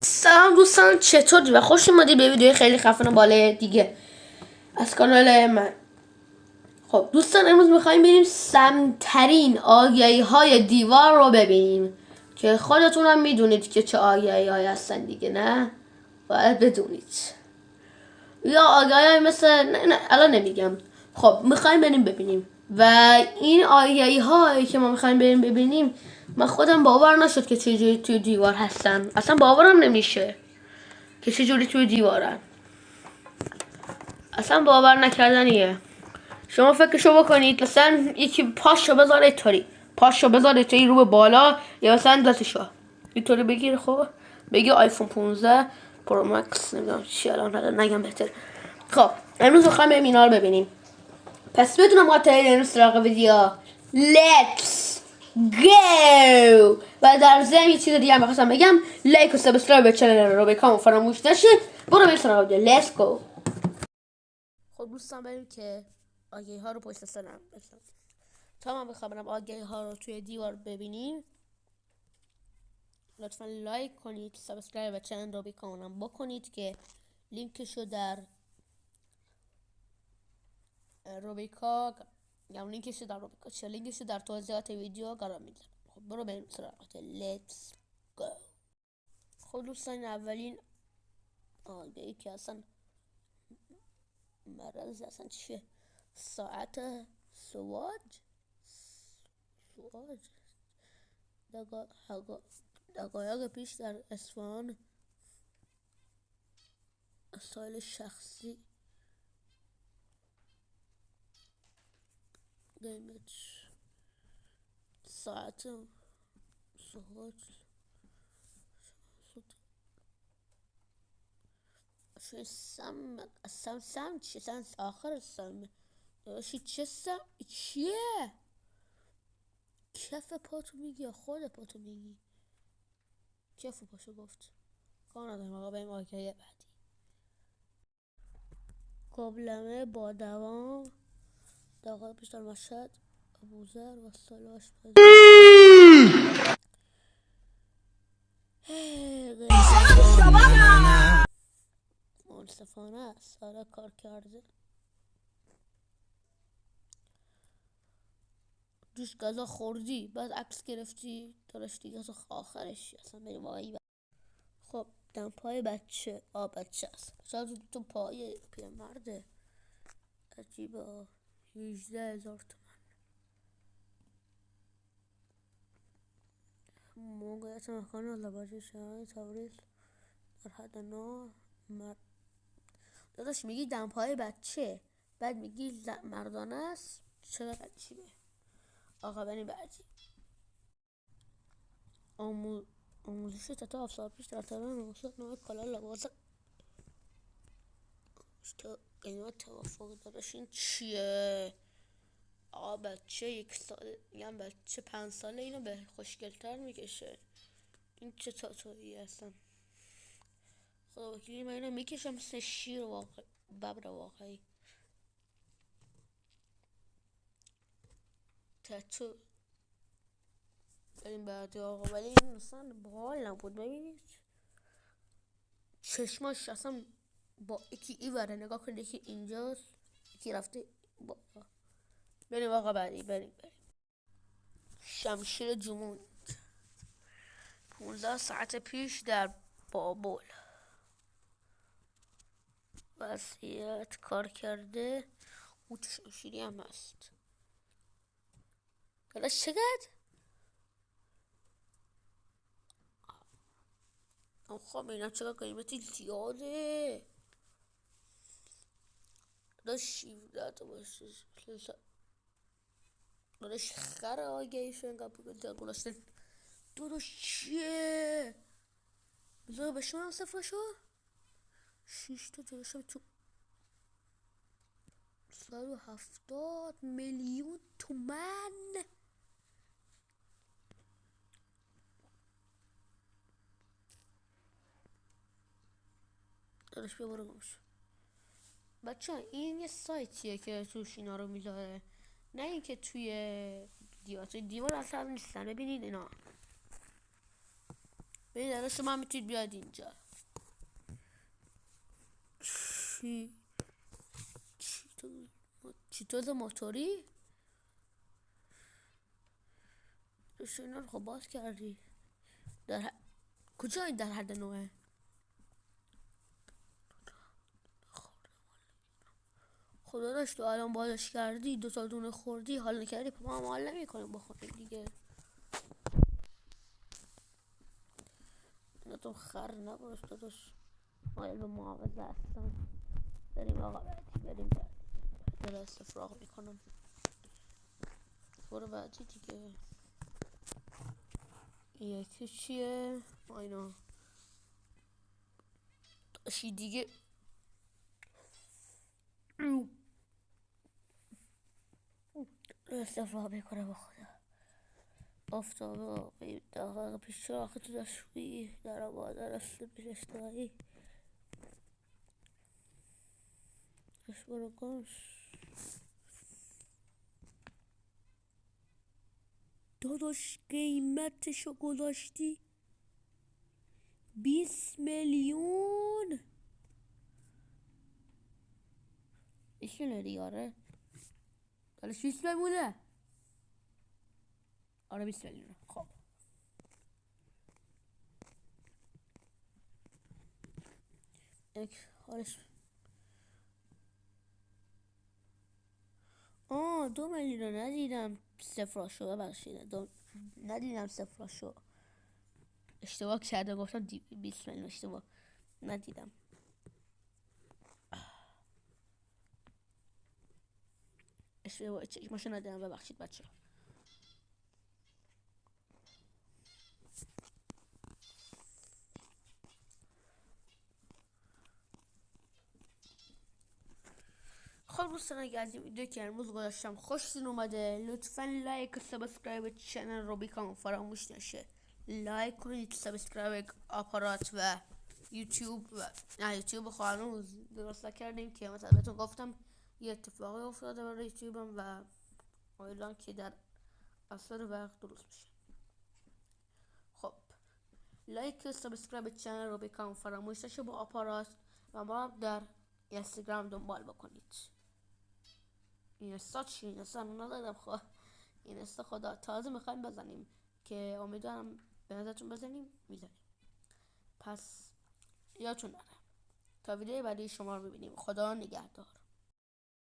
سلام دوستان، چطوری و خوش اومدی به ویدیو خیلی خفن و باله دیگه از کانال من. خب دوستان، امروز میخوایم بریم سمترین آگهی های دیوار رو ببینیم که خودتون هم میدونید که چه آگهی های هستن دیگه، نه باید بدونید. یا آگهی مثل نه الان نمیگم. خب میخوایم بریم ببینیم و این آگهی هایی که ما میخوایم بریم ببینیم من خودم باور نشد که چجوری توی دیوار هستن، اصلا باورم نمیشه که چجوری توی دیوارن، اصلا باور نکردنیه. شما فکرشو بکنید مثلا یکی پاشو بذاره طوری، پاشو بذاره طوری رو به بالا، یا مثلا دستشو اینطوری بگیر، خب بگی آیفون 15 پرو مکس، نمیدونم چی الان نگم بهتر. خب امروز میخوایم بریم اینا رو ببینیم، پس بدون مقاطعه بریم سراغ ویدیو. Let's go. و در ضمن یه چیز دیگه هم بخواستم بگم، لایک و سابسکرایب به کانال روبیکام فراموش نشید. برو بریم سراغ ویدیو. Let's go. خب دوستان، بریم که آگهی ها رو پشت سرم بزنم. تا من بخوام برم آگهی ها رو توی دیوار ببینیم، لطفا لایک کنید، سابسکرایب و چنل روبیکام بکنید که لینکشو در روبیکا، یا لینکشو در روبیکا چه لینکشو در توضیحات ویدیو قرار میدم. خب برو بریم سراغ Let's go. خب دوستان، اولین آگهی که اصلا مرز اصلا چیه؟ ساعت سواج دقایق پیش در اصفهان استایل شخصی قیمت ساعت سواج سم چیه؟ سم آخر سم داشتی چه سم چیه؟ کف پاتو میگی یا خود پاتو میگی؟ کف پاشو گفت. کار ندارم آقا، بریم آگهی بعدی. قابلمه با دوام دقایق پیش در مشهد ابوذر و سال آشپزی منصفانه است. آره کار کرده. دوش غذا خوردی بعد عکس گرفتی داشتی غذا آخرش اصلا بریم آقایی. خب دمپای بچه بچه است، شاید تو پای پیرمرده. عجیبه. 18,000 تومن. موقعیت مکان لباجه شهر تبریز در حد 9 مرد. داداش میگی دمپای بچه بعد میگی مردانه است، چقدر عجیبه. آقا بریم بعدی. آموزش تا 7 سال پیش در تهران موسیقی نوع کالا لباس قیمت توافق داداش. این چیه؟ آقا بچه 1 سال، میگم بچه 5 ساله اینو به خوشگلتر میکشه. این چه تاتویی هستن؟ خدا وکیلی من اینو میکشم مثل شیر واقع ببر واقعی. تاتو. بریم بعدی آقا، ولی این اصلا باحال نبود. ببینید چشماش اصلا با یکی ایوره، نگاه کنید یکی اینجاست یکی رفته با. بریم آقا بعدی. بریم شمشیر جمون 15 ساعت پیش در بابل. وضعیت کار کرده. او شمشیری هم هست. داداش چقدر؟ خب اینا چقدر قیمتی زیاده. داداش 17 تا باشه. داداش خر آگهیشو اینقدر بگذار گلاشتن. داداش چیه؟ بذار بشونم صفرشو. 6 تا جاشم تو 170 میلیون تومن. داداش ببارو گوش بچه، این یه سایتیه که توش اینا رو میذاره، نه اینکه توی دیوار اصلا نیستن. ببینید اینا ببین الان شما میتونید بیاید اینجا. چطور موتوری؟ اینا رو خب باز کردی. کجا این در حد نوعه؟ خدا داشت تو الان بازش کردی 2 دونه خوردی حال نکردی، ما هم حال نمیکنیم بخوریم دیگه. اینا تو خر نباش داداش، مایل به معاوضه هستن. بریم آقا بعدی، بریم بعدی. داره استفراغ میکنم. برو بعدی دیگه. یکی چیه؟ اینا داشتی دیگه. استفراغ میکنه با خدا. افتاده دقیقه پیش آخه تو داشتی در آبادر است بیشتایی اش برو گمش. داداش قیمتشو گذاشتی 20 میلیون. 20 میلیون دیگه. آره داداش 20 میلیونه. آره 20 میلیونه. خب حالش 2 میلیون ندیدم صفراشو. ببخشید ندیدم صفراشو. اشتباه کرده گفتم 20 میلیون. اشتباه ندیدم. اشتباه چشماشو ندیدم. ببخشید بچه. خب دوستان اگر از این ویدیو که امروز گذاشتم خوشتون اومده، لطفا لایک و سابسکرایب چنل روبیکان فراموش نشه. لایک کنید، سابسکرایب آپارات و یوتیوب و نه یوتیوب خانوز درست کردیم که مثلا بهتون گفتم یه اتفاقی افتاده برای یوتیوبم و امیدوارم که در اثر وقت درست بشه. خب لایک و سابسکرایب چنل روبیکان فراموش نشه با آپارات و ما در اینستاگرام دنبال بکنید. اینستا چی؟ اینستا ندادم. خب اینستا خدا تازه میخوایم بزنیم که امیدوارم به نظرتون بزنیم. میزنیم. پس یادتون نره تا ویدیو بعدی شما رو ببینیم. خدا نگهدار.